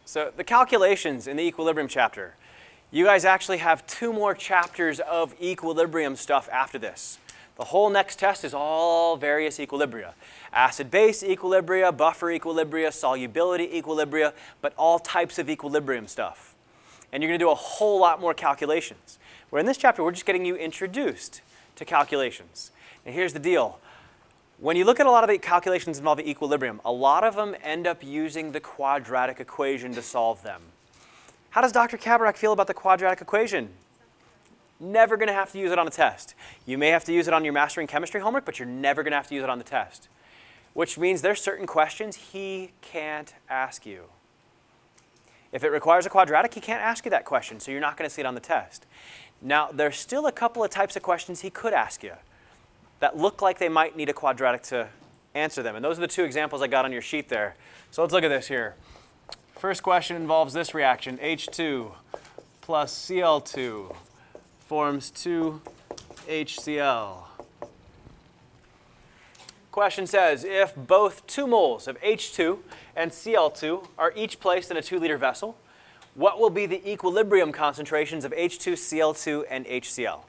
So the calculations in the equilibrium chapter, you guys actually have 2 more chapters of equilibrium stuff after this. The whole next test is all various equilibria. Acid-base equilibria, buffer equilibria, solubility equilibria, but all types of equilibrium stuff. And you're going to do a whole lot more calculations. Where in this chapter, we're just getting you introduced to calculations. And here's the deal. When you look at a lot of the calculations involving equilibrium, a lot of them end up using the quadratic equation to solve them. How does Dr. Kabarak feel about the quadratic equation? Never going to have to use it on a test. You may have to use it on your mastering chemistry homework, but you're never going to have to use it on the test. Which means there's certain questions he can't ask you. If it requires a quadratic, he can't ask you that question, so you're not going to see it on the test. Now, there's still a couple of types of questions he could ask you that look like they might need a quadratic to answer them. And those are the 2 examples I got on your sheet there. So let's look at this here. First question involves this reaction. H2 plus Cl2 forms 2HCl. Question says, if both 2 moles of H2 and Cl2 are each placed in a 2-liter vessel, what will be the equilibrium concentrations of H2, Cl2, and HCl?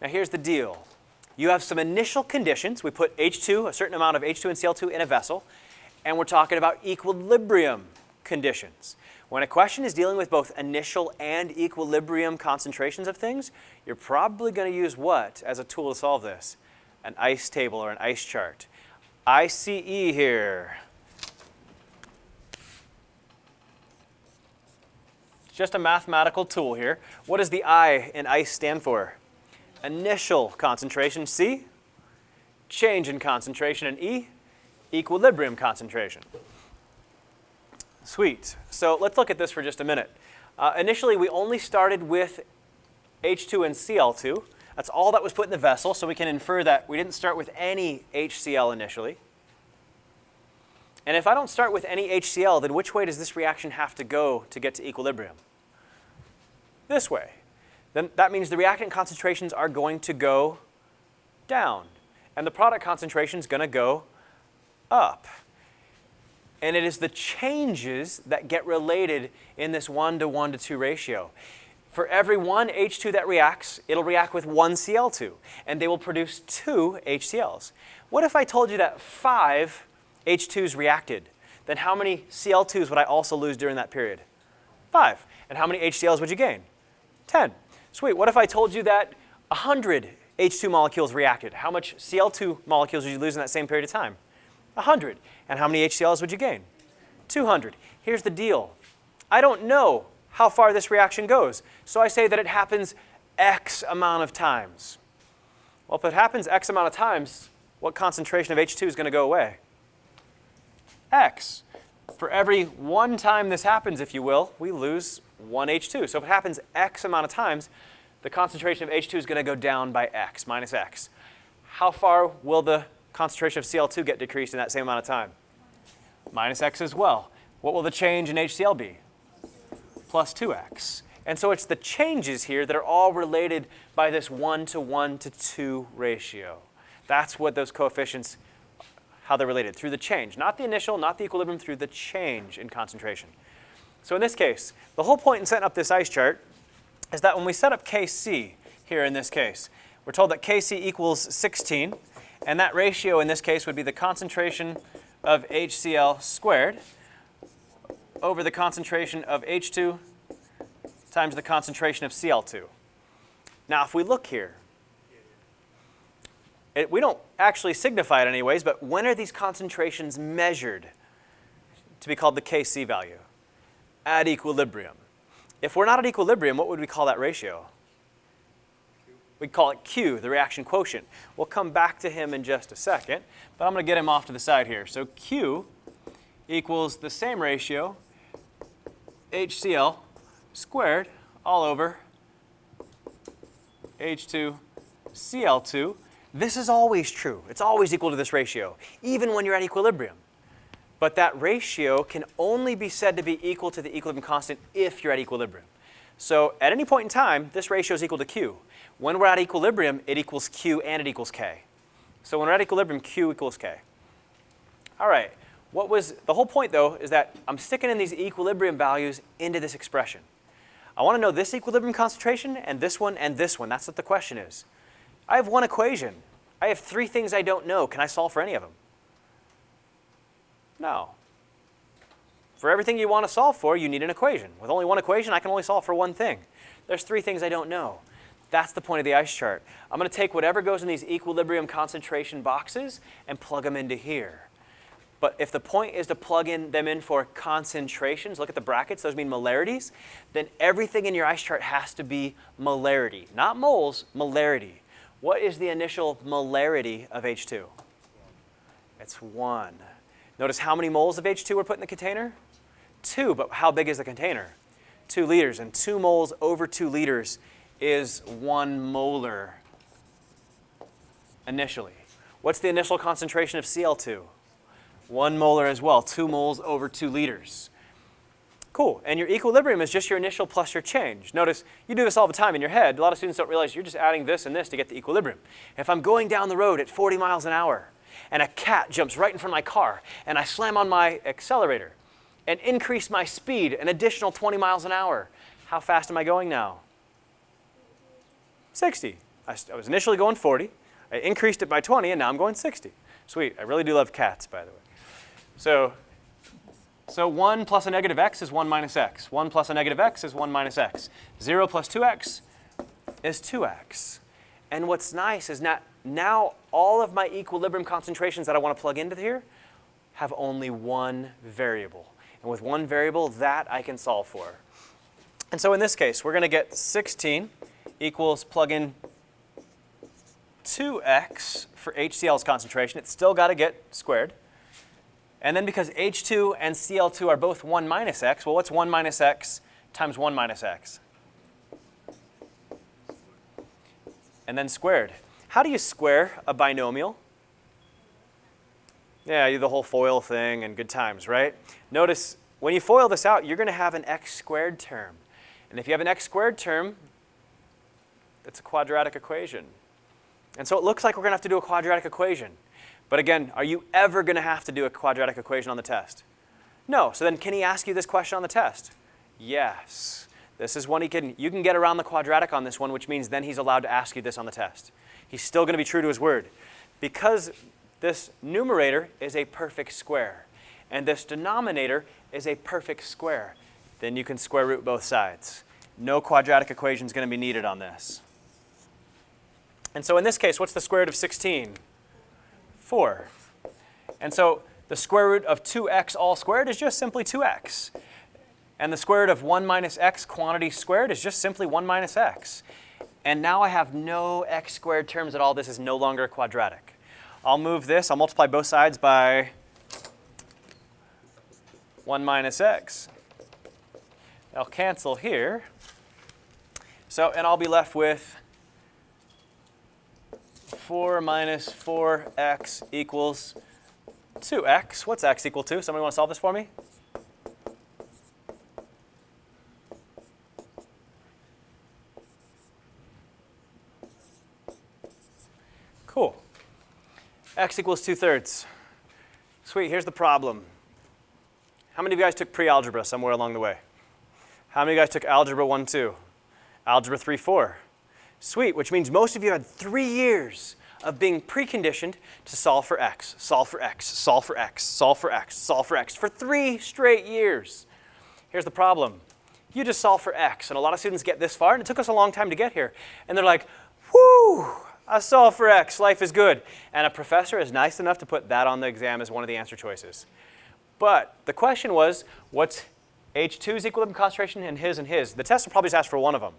Now here's the deal. You have some initial conditions. We put H2, a certain amount of H2 and Cl2 in a vessel, and we're talking about equilibrium conditions. When a question is dealing with both initial and equilibrium concentrations of things, you're probably going to use what as a tool to solve this? An ICE table or an ICE chart. ICE here. It's just a mathematical tool here. What does the I in ICE stand for? Initial concentration, C, change in concentration, and E, equilibrium concentration. Sweet. So let's look at this for just a minute. Initially, we only started with H2 and Cl2. That's all that was put in the vessel, so we can infer that we didn't start with any HCl initially. And if I don't start with any HCl, then which way does this reaction have to go to get to equilibrium? This way. Then that means the reactant concentrations are going to go down, and the product concentration is going to go up. And it is the changes that get related in this 1:1:2 ratio. For every 1 H2 that reacts, it'll react with 1 Cl2, and they will produce 2 HCl's. What if I told you that 5 H2s reacted? Then how many Cl2s would I also lose during that period? 5. And how many HCl's would you gain? 10. Sweet. What if I told you that 100 H2 molecules reacted? How much Cl2 molecules would you lose in that same period of time? 100. And how many HCl's would you gain? 200. Here's the deal. I don't know how far this reaction goes, so I say that it happens X amount of times. Well, if it happens X amount of times, what concentration of H2 is going to go away? X. For every 1 time this happens, if you will, we lose 1 H2. So if it happens X amount of times, the concentration of H2 is going to go down by X, minus X. How far will the concentration of Cl2 get decreased in that same amount of time? Minus X as well. What will the change in HCl be? Plus 2X. And so it's the changes here that are all related by this 1:1:2 ratio. That's what those coefficients, how they're related, through the change. Not the initial, not the equilibrium, through the change in concentration. So in this case, the whole point in setting up this ICE chart is that when we set up Kc here in this case, we're told that Kc equals 16, and that ratio in this case would be the concentration of HCl squared over the concentration of H2 times the concentration of Cl2. Now, if we look here, we don't actually signify it anyways, but when are these concentrations measured to be called the Kc value? At equilibrium. If we're not at equilibrium, what would we call that ratio? We'd call it Q, the reaction quotient. We'll come back to him in just a second, but I'm going to get him off to the side here. So Q equals the same ratio, HCl squared all over H2Cl2. This is always true. It's always equal to this ratio, even when you're at equilibrium. But that ratio can only be said to be equal to the equilibrium constant if you're at equilibrium. So at any point in time, this ratio is equal to Q. When we're at equilibrium, it equals Q and it equals K. So when we're at equilibrium, Q equals K. All right, The whole point, though, is that I'm sticking in these equilibrium values into this expression. I want to know this equilibrium concentration and this one and this one. That's what the question is. I have one equation. I have three things I don't know. Can I solve for any of them? No. For everything you want to solve for, you need an equation. With only one equation, I can only solve for one thing. There's three things I don't know. That's the point of the ice chart. I'm going to take whatever goes in these equilibrium concentration boxes and plug them into here. But if the point is to plug them in for concentrations, look at the brackets, those mean molarities, then everything in your ice chart has to be molarity. Not moles, molarity. What is the initial molarity of H2? It's 1. Notice how many moles of H2 were put in the container? 2, but how big is the container? 2 liters, and 2 moles over 2 liters is 1 molar initially. What's the initial concentration of Cl2? 1 molar as well, 2 moles over 2 liters. Cool, and your equilibrium is just your initial plus your change. Notice, you do this all the time in your head. A lot of students don't realize you're just adding this and this to get the equilibrium. If I'm going down the road at 40 miles an hour, and a cat jumps right in front of my car, and I slam on my accelerator and increase my speed an additional 20 miles an hour, how fast am I going now? 60. I was initially going 40. I increased it by 20, and now I'm going 60. Sweet. I really do love cats, by the way. So 1 plus a negative x is 1 minus x. 1 plus a negative x is 1 minus x. 0 plus 2x is 2x. And what's nice is now all of my equilibrium concentrations that I want to plug into here have only one variable. And with one variable, that I can solve for. And so in this case, we're going to get 16 equals plug in 2x for HCl's concentration. It's still got to get squared. And then because H2 and Cl2 are both 1 minus x, well, what's 1 minus x times 1 minus x? And then squared. How do you square a binomial? Yeah, you do the whole FOIL thing and good times, right? Notice, when you FOIL this out, you're going to have an x squared term. And if you have an x squared term, it's a quadratic equation. And so it looks like we're going to have to do a quadratic equation. But again, are you ever going to have to do a quadratic equation on the test? No. So then can he ask you this question on the test? Yes. This is one you can get around the quadratic on this one, which means then he's allowed to ask you this on the test. He's still going to be true to his word. Because this numerator is a perfect square, and this denominator is a perfect square, then you can square root both sides. No quadratic equation is going to be needed on this. And so in this case, what's the square root of 16? 4. And so the square root of 2x all squared is just simply 2x. And the square root of 1 minus x quantity squared is just simply 1 minus x. And now I have no x squared terms at all. This is no longer quadratic. I'll move this. I'll multiply both sides by 1 minus x. I'll cancel here. And I'll be left with 4 minus 4x equals 2x. What's x equal to? Somebody want to solve this for me? Cool. X equals 2/3. Sweet, here's the problem. How many of you guys took pre-algebra somewhere along the way? How many of you guys took algebra 1, 2? Algebra 3, 4? Sweet, which means most of you had 3 years of being preconditioned to solve for x, solve for x, solve for x, solve for x, solve for x, for 3 straight years. Here's the problem. You just solve for x, and a lot of students get this far, and it took us a long time to get here. And they're like, whoo, I solved for x, life is good. And a professor is nice enough to put that on the exam as one of the answer choices. But the question was, what's H2's equilibrium concentration and his and his? The test will probably just ask for one of them.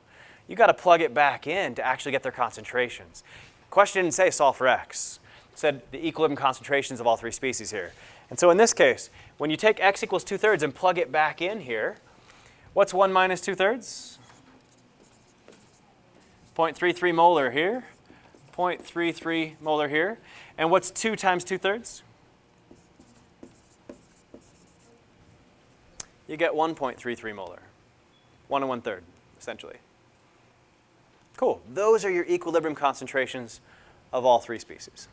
You got to plug it back in to actually get their concentrations. The question didn't say solve for x. It said the equilibrium concentrations of all 3 species here. And so in this case, when you take x equals 2/3 and plug it back in here, what's 1 minus 2/3? 0.33 molar here, 0.33 molar here. And what's 2 times 2/3? You get 1.33 molar, 1 1/3, essentially. Cool. Those are your equilibrium concentrations of all 3 species.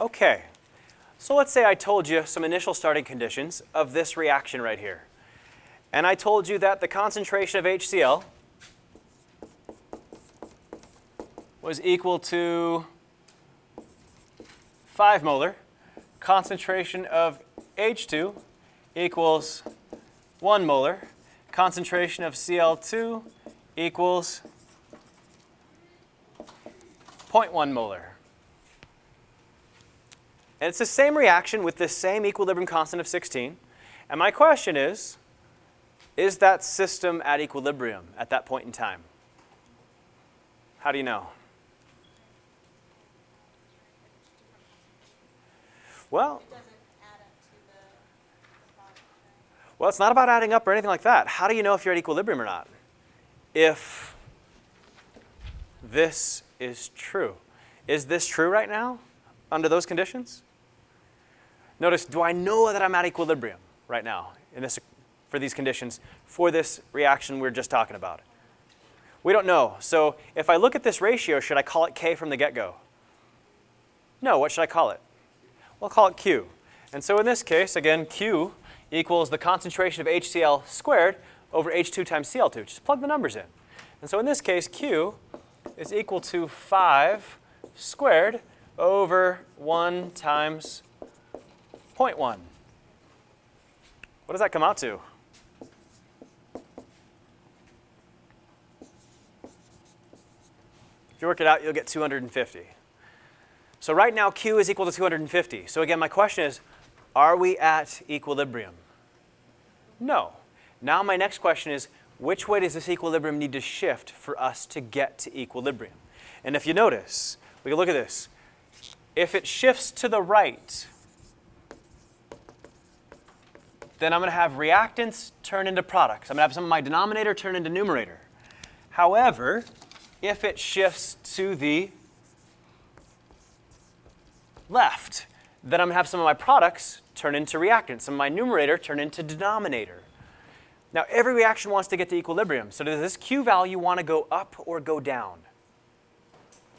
Okay, so let's say I told you some initial starting conditions of this reaction right here. And I told you that the concentration of HCl was equal to 5 molar. Concentration of H2 equals 1 molar. Concentration of Cl2 equals 0.1 molar. And it's the same reaction with the same equilibrium constant of 16. And my question is that system at equilibrium at that point in time? How do you know? Well, It doesn't add up to the product, right? well, it's not about adding up or anything like that. How do you know if you're at equilibrium or not? If this is true. Is this true right now under those conditions? Notice, do I know that I'm at equilibrium right now for these conditions for this reaction we're just talking about? We don't know. So if I look at this ratio, should I call it K from the get-go? No, what should I call it? Well, I'll call it Q. And so in this case, again, Q equals the concentration of HCl squared over H2 times Cl2. Just plug the numbers in. And so in this case, Q is equal to 5 squared over 1 times 0.1. What does that come out to? If you work it out, you'll get 250. So right now, Q is equal to 250. So again, my question is, are we at equilibrium? No. Now my next question is, which way does this equilibrium need to shift for us to get to equilibrium? And if you notice, we can look at this. If it shifts to the right, then I'm going to have reactants turn into products. I'm going to have some of my denominator turn into numerator. However, if it shifts to the left, then I'm going to have some of my products turn into reactants, some of my numerator turn into denominator. Now, every reaction wants to get to equilibrium. So does this Q value want to go up or go down?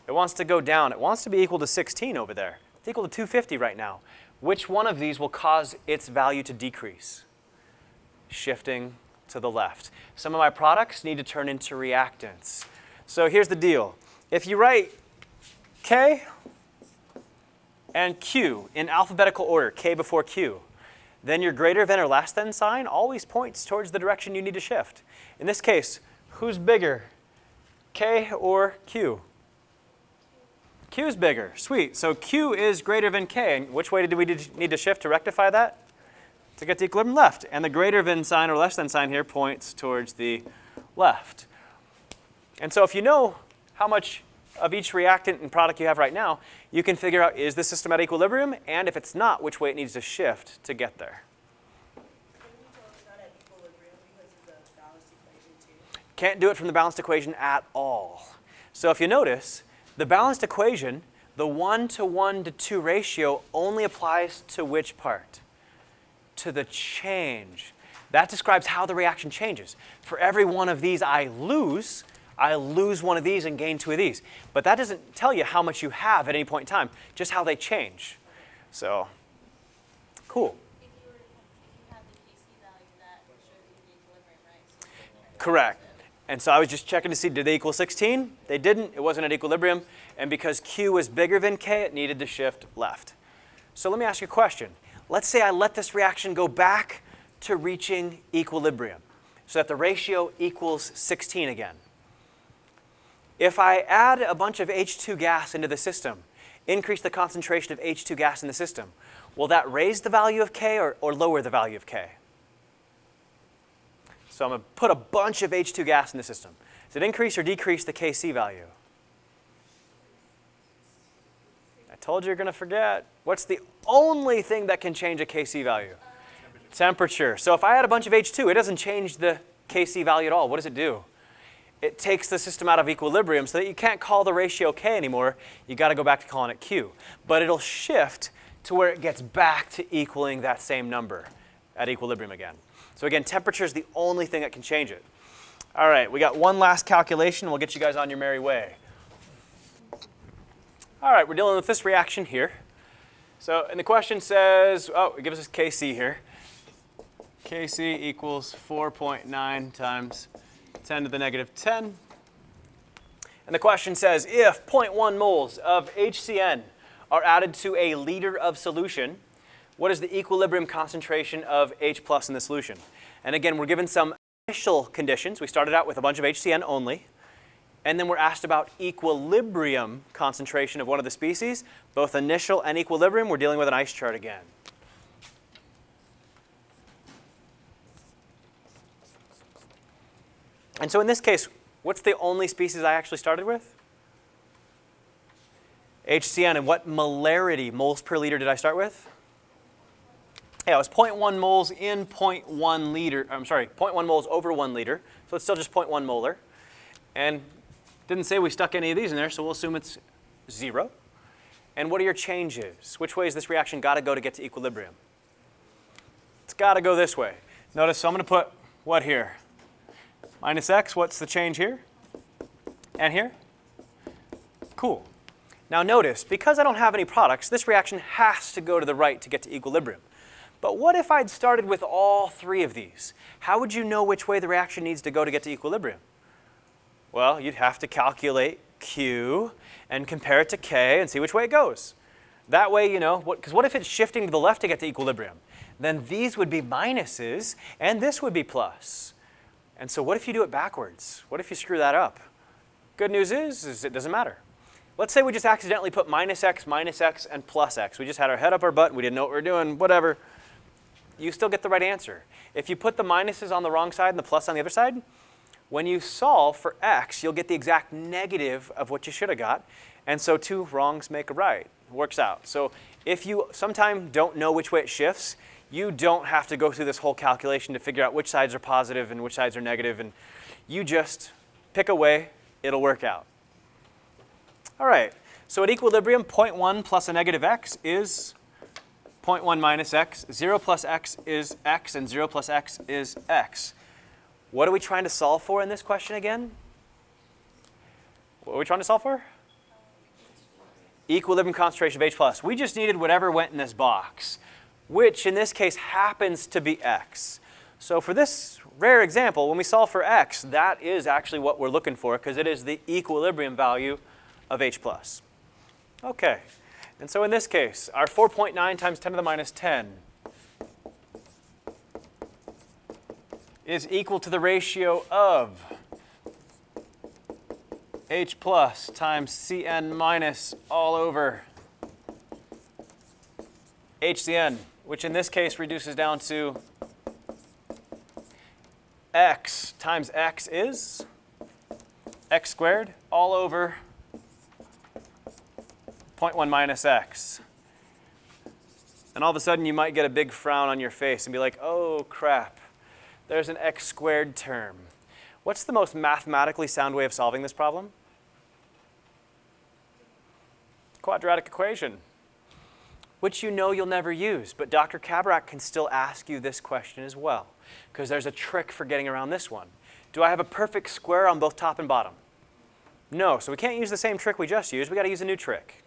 It wants to go down. It wants to be equal to 16 over there. It's equal to 250 right now. Which one of these will cause its value to decrease? Shifting to the left. Some of my products need to turn into reactants. So here's the deal. If you write K and Q in alphabetical order, K before Q, then your greater than or less than sign always points towards the direction you need to shift. In this case, who's bigger, K or Q? Q is bigger. Sweet. So Q is greater than K. And which way do we need to shift to rectify that? To get to equilibrium, left. And the greater than sign or less than sign here points towards the left. And so if you know how much of each reactant and product you have right now, you can figure out, is the system at equilibrium? And if it's not, which way it needs to shift to get there. Can we tell it's not at equilibrium because of the balanced equation too? Can't do it from the balanced equation at all. So if you notice, the balanced equation, the 1:1:2 ratio only applies to which part? To the change. That describes how the reaction changes. For every one of these I lose one of these and gain 2 of these. But that doesn't tell you how much you have at any point in time, just how they change. So, cool. If you have the Kc value, that shows you the equilibrium, right? So Correct. And so I was just checking to see, did they equal 16? They didn't. It wasn't at equilibrium. And because Q was bigger than K, it needed to shift left. So let me ask you a question. Let's say I let this reaction go back to reaching equilibrium so that the ratio equals 16 again. If I add a bunch of H2 gas into the system, increase the concentration of H2 gas in the system, will that raise the value of K or lower the value of K? So I'm going to put a bunch of H2 gas in the system. Does it increase or decrease the Kc value? I told you you're going to forget. What's the only thing that can change a Kc value? Temperature. So if I add a bunch of H2, it doesn't change the Kc value at all. What does it do? It takes the system out of equilibrium so that you can't call the ratio K anymore. You got to go back to calling it Q. But it'll shift to where it gets back to equaling that same number at equilibrium again. So again, temperature is the only thing that can change it. All right, we got one last calculation. We'll get you guys on your merry way. All right, we're dealing with this reaction here. So, and the question says, oh, it gives us Kc here. Kc equals 4.9 times 10 to the negative 10. And the question says, if 0.1 moles of HCN are added to a liter of solution, what is the equilibrium concentration of H plus in the solution? And again, we're given some initial conditions. We started out with a bunch of HCN only. And then we're asked about equilibrium concentration of one of the species. Both initial and equilibrium, we're dealing with an ice chart again. And so in this case, what's the only species I actually started with? HCN. And what molarity, moles per liter, did I start with? Yeah, it was 0.1 moles in 0.1 liter. I'm sorry, 0.1 moles over 1 liter. So it's still just 0.1 molar. And didn't say we stuck any of these in there, so we'll assume it's 0. And what are your changes? Which way has this reaction got to go to get to equilibrium? It's got to go this way. Notice, so I'm going to put what here? Minus x, what's the change here? And here? Cool. Now notice, because I don't have any products, this reaction has to go to the right to get to equilibrium. But what if I'd started with all 3 of these? How would you know which way the reaction needs to go to get to equilibrium? Well, you'd have to calculate Q and compare it to K and see which way it goes. That way, you know, because what if it's shifting to the left to get to equilibrium? Then these would be minuses and this would be plus. And so what if you do it backwards? What if you screw that up? Good news is it doesn't matter. Let's say we just accidentally put minus x, and plus x. We just had our head up our butt, we didn't know what we were doing, whatever. You still get the right answer. If you put the minuses on the wrong side and the plus on the other side, when you solve for x, you'll get the exact negative of what you should have got. And so 2 wrongs make a right. It works out. So if you sometime don't know which way it shifts, you don't have to go through this whole calculation to figure out which sides are positive and which sides are negative. And you just pick a way, it'll work out. All right, so at equilibrium, 0.1 plus a negative x is 0.1 minus x. 0 plus x is x, and 0 plus x is x. What are we trying to solve for in this question again? What are we trying to solve for? Equilibrium concentration of H plus. We just needed whatever went in this box, which in this case happens to be x. So for this rare example, when we solve for x, that is actually what we're looking for because it is the equilibrium value of H plus. Okay, and so in this case, our 4.9 times 10 to the minus 10 is equal to the ratio of H plus times Cn minus all over HCN, which in this case reduces down to x times x is x squared all over 0.1 minus x. And all of a sudden you might get a big frown on your face and be like, oh crap, there's an x squared term. What's the most mathematically sound way of solving this problem? Quadratic equation, which you know you'll never use, but Dr. Kabarak can still ask you this question as well, because there's a trick for getting around this one. Do I have a perfect square on both top and bottom? No, so we can't use the same trick we just used. We got to use a new trick.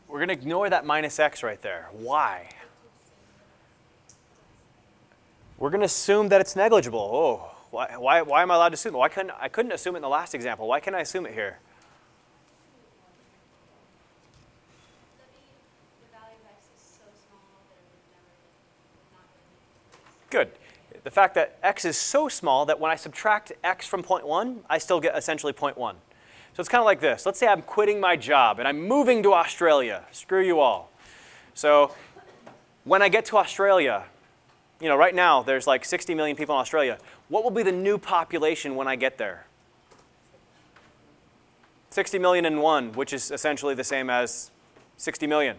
We're going to ignore that minus x right there. Why? We're going to assume that it's negligible. Oh, why am I allowed to assume it? I couldn't assume it in the last example. Why can't I assume it here? The value of x is so small that it would not really. Good. The fact that x is so small that when I subtract x from 0.1, I still get essentially 0.1. So it's kind of like this. Let's say I'm quitting my job and I'm moving to Australia. Screw you all. So when I get to Australia, you know, right now there's like 60 million people in Australia. What will be the new population when I get there? 60 million and 1, which is essentially the same as 60 million.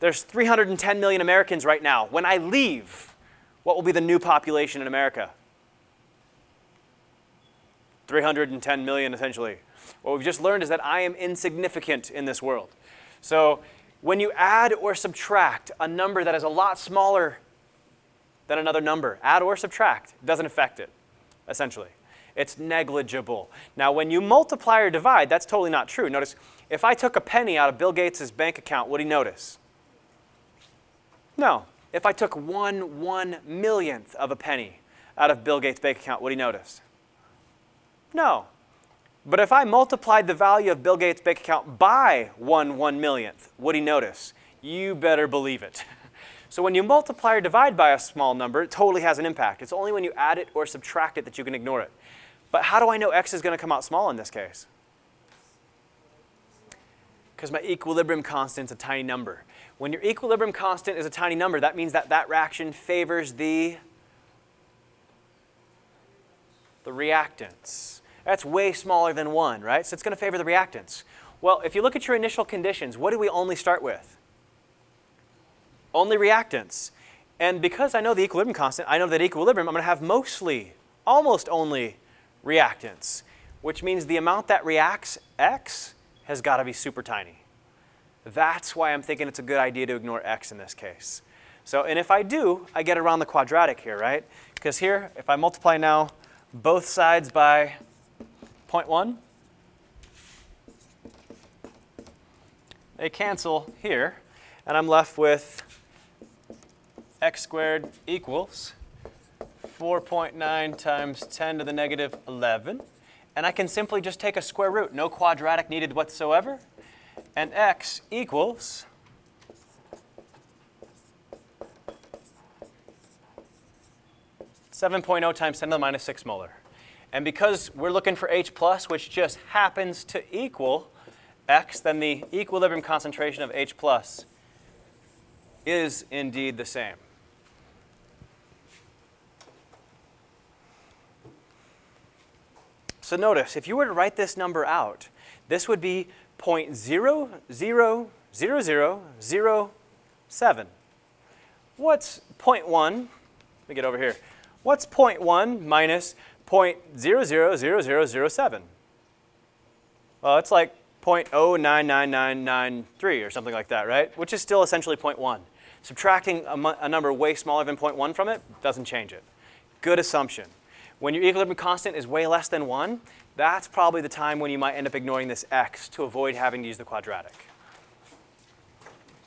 There's 310 million Americans right now. When I leave, what will be the new population in America? 310 million, essentially. What we've just learned is that I am insignificant in this world. So when you add or subtract a number that is a lot smaller than another number, add or subtract, doesn't affect it, essentially. It's negligible. Now, when you multiply or divide, that's totally not true. Notice, if I took a penny out of Bill Gates' bank account, would he notice? No. If I took 1/1,000,000th of a penny out of Bill Gates' bank account, would he notice? No. But if I multiplied the value of Bill Gates' bank account by 1/1,000,000th, would he notice? You better believe it. So when you multiply or divide by a small number, it totally has an impact. It's only when you add it or subtract it that you can ignore it. But how do I know x is going to come out small in this case? Because my equilibrium constant is a tiny number. When your equilibrium constant is a tiny number, that means that that reaction favors the reactants. That's way smaller than 1, right? So it's going to favor the reactants. Well, if you look at your initial conditions, what do we only start with? Only reactants. And because I know the equilibrium constant, I know that equilibrium, I'm going to have mostly, almost only reactants, which means the amount that reacts x has got to be super tiny. That's why I'm thinking it's a good idea to ignore x in this case. So, and if I do, I get around the quadratic here, right? Because here, if I multiply now both sides by 0.1, they cancel here, and I'm left with x squared equals 4.9 times 10 to the negative 11. And I can simply just take a square root, no quadratic needed whatsoever. And x equals 7.0 times 10 to the minus 6 molar. And because we're looking for H plus, which just happens to equal x, then the equilibrium concentration of H plus is indeed the same. So notice, if you were to write this number out, this would be 0.000007. What's 0.1? Let me get over here. What's 0.1 minus 0.000007? Well, it's like 0.099993 or something like that, right? Which is still essentially 0.1. Subtracting a number way smaller than 0.1 from it doesn't change it. Good assumption. When your equilibrium constant is way less than 1, that's probably the time when you might end up ignoring this x to avoid having to use the quadratic.